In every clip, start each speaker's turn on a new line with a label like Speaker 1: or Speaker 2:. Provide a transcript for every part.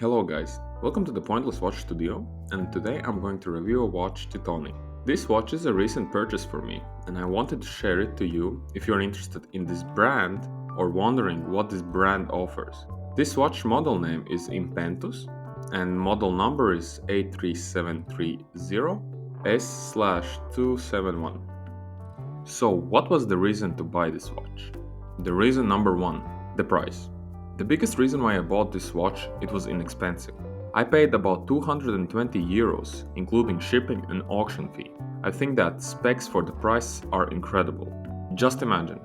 Speaker 1: Hello guys, welcome to the Pointless Watch Studio, and today I'm going to review a watch Titoni. This watch is a recent purchase for me, and I wanted to share it to you if you're interested in this brand or wondering what this brand offers. This watch model name is Impentus, and model number is A3730S/271. So what was the reason to buy this watch? The reason number one, the price. The biggest reason why I bought this watch, it was inexpensive. I paid about 220 euros, including shipping and auction fee. I think that specs for the price are incredible. Just imagine,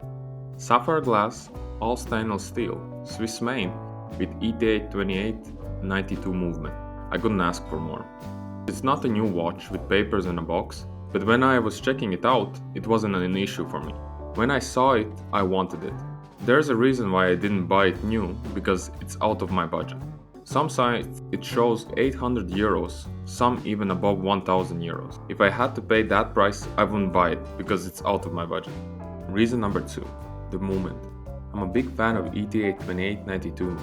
Speaker 1: sapphire glass, all stainless steel, Swiss made, with ETA 2892 movement. I couldn't ask for more. It's not a new watch with papers in a box, but when I was checking it out, it wasn't an issue for me. When I saw it, I wanted it. There's a reason why I didn't buy it new, because it's out of my budget. Some sites it shows 800 euros, some even above 1000 euros. If I had to pay that price, I wouldn't buy it because it's out of my budget. Reason number two, the movement. I'm a big fan of ETA 2892.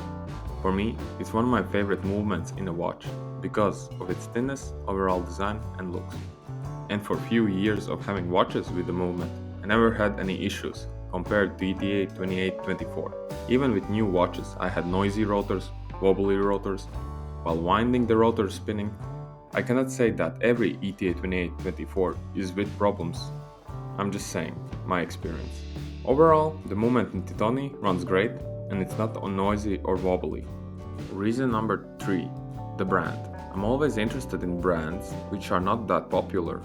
Speaker 1: For me, it's one of my favorite movements in a watch because of its thinness, overall design and looks. And for a few years of having watches with the movement, I never had any issues compared to ETA 2824. Even with new watches, I had noisy rotors, wobbly rotors, while winding the rotor spinning. I cannot say that every ETA 2824 is with problems. I'm just saying, my experience. Overall, the movement in Titoni runs great and it's not noisy or wobbly. Reason number 3, the brand. I'm always interested in brands which are not that popular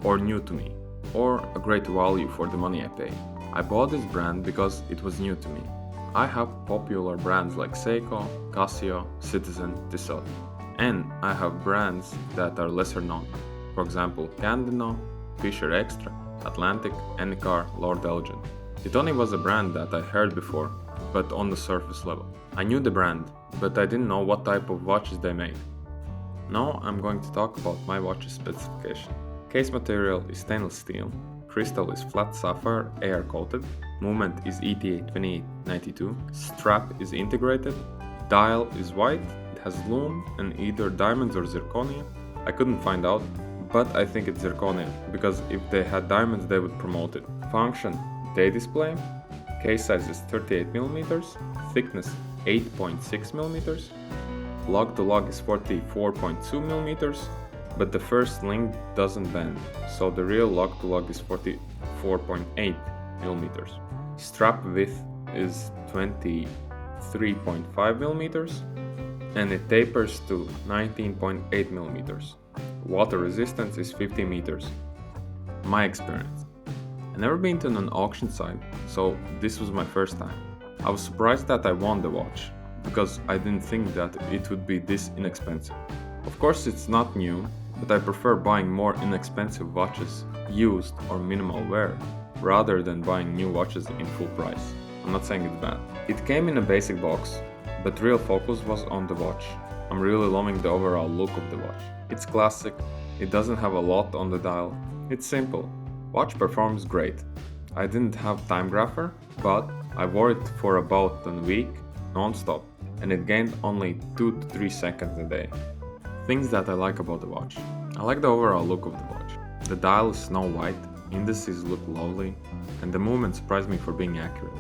Speaker 1: or new to me, or a great value for the money I pay. I bought this brand because it was new to me. I have popular brands like Seiko, Casio, Citizen, Tissot, and I have brands that are lesser known. For example, Candino, Fisher Extra, Atlantic, Enicar, Lord Elgin. Titoni was a brand that I heard before, but on the surface level. I knew the brand, but I didn't know what type of watches they made. Now I'm going to talk about my watch's specification. Case material is stainless steel. Crystal is flat sapphire, air coated. Movement is ETA 2892. Strap is integrated. Dial is white. It has lume and either diamonds or zirconia. I couldn't find out, but I think it's zirconia because if they had diamonds they would promote it. Function, day display. Case size is 38mm. Thickness 8.6mm. Lug to lug is 44.2mm. But the first link doesn't bend, so the real lug to lug is 44.8mm. Strap width is 23.5mm and it tapers to 19.8mm. Water resistance is 50 meters. My experience. I've never been to an auction site, so this was my first time. I was surprised that I won the watch, because I didn't think that it would be this inexpensive. Of course it's not new, but I prefer buying more inexpensive watches, used or minimal wear, rather than buying new watches in full price. I'm not saying it's bad. It came in a basic box, but real focus was on the watch. I'm really loving the overall look of the watch. It's classic, it doesn't have a lot on the dial, it's simple. Watch performs great. I didn't have time grapher, but I wore it for about a week, non-stop, and it gained only 2 to 3 seconds a day. Things that I like about the watch. I like the overall look of the watch. The dial is snow white, indices look lovely, and the movement surprised me for being accurate.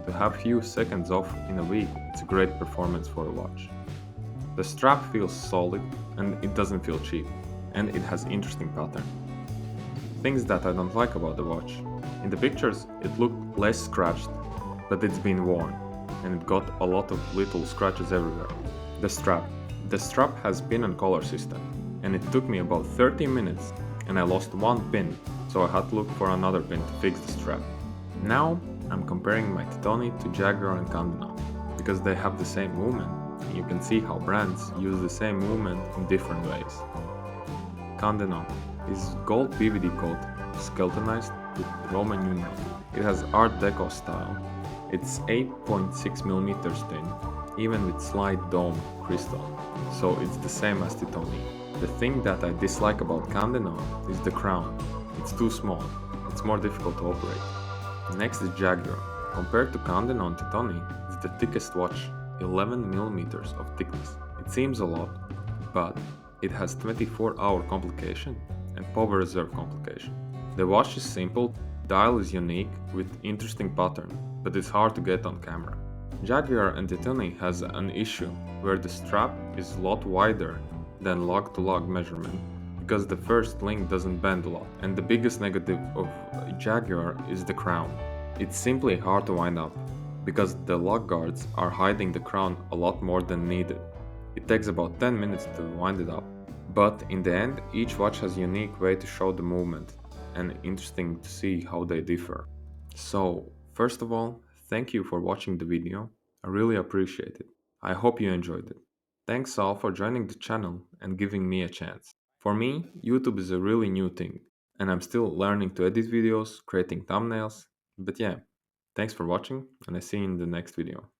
Speaker 1: To have few seconds off in a week, it's a great performance for a watch. The strap feels solid and it doesn't feel cheap, and it has interesting pattern. Things that I don't like about the watch. In the pictures, it looked less scratched, but it's been worn, and it got a lot of little scratches everywhere. The strap. The strap has pin and collar system, and it took me about 30 minutes and I lost one pin, so I had to look for another pin to fix the strap. Now I'm comparing my Titoni to Jaguar and Candino, because they have the same movement, and you can see how brands use the same movement in different ways. Candino is gold PVD coat, skeletonized with Roman numeral. It has Art Deco style. It's 8.6mm thin, even with slight dome crystal, so it's the same as Titoni. The thing that I dislike about Candino is the crown. It's too small, it's more difficult to operate. Next is Jaguar. Compared to Candino and Titoni, it's the thickest watch, 11mm of thickness. It seems a lot, but it has 24-hour complication and power reserve complication. The watch is simple, dial is unique with interesting pattern, but it's hard to get on camera. Jaguar and Titoni has an issue where the strap is a lot wider than lug-to-lug measurement because the first link doesn't bend a lot. And the biggest negative of Jaguar is the crown. It's simply hard to wind up because the lug guards are hiding the crown a lot more than needed. It takes about 10 minutes to wind it up. But in the end, each watch has a unique way to show the movement and interesting to see how they differ. So, first of all, thank you for watching the video. I really appreciate it. I hope you enjoyed it. Thanks all for joining the channel and giving me a chance. For me, YouTube is a really new thing, and I'm still learning to edit videos, creating thumbnails. But yeah, thanks for watching, and I see you in the next video.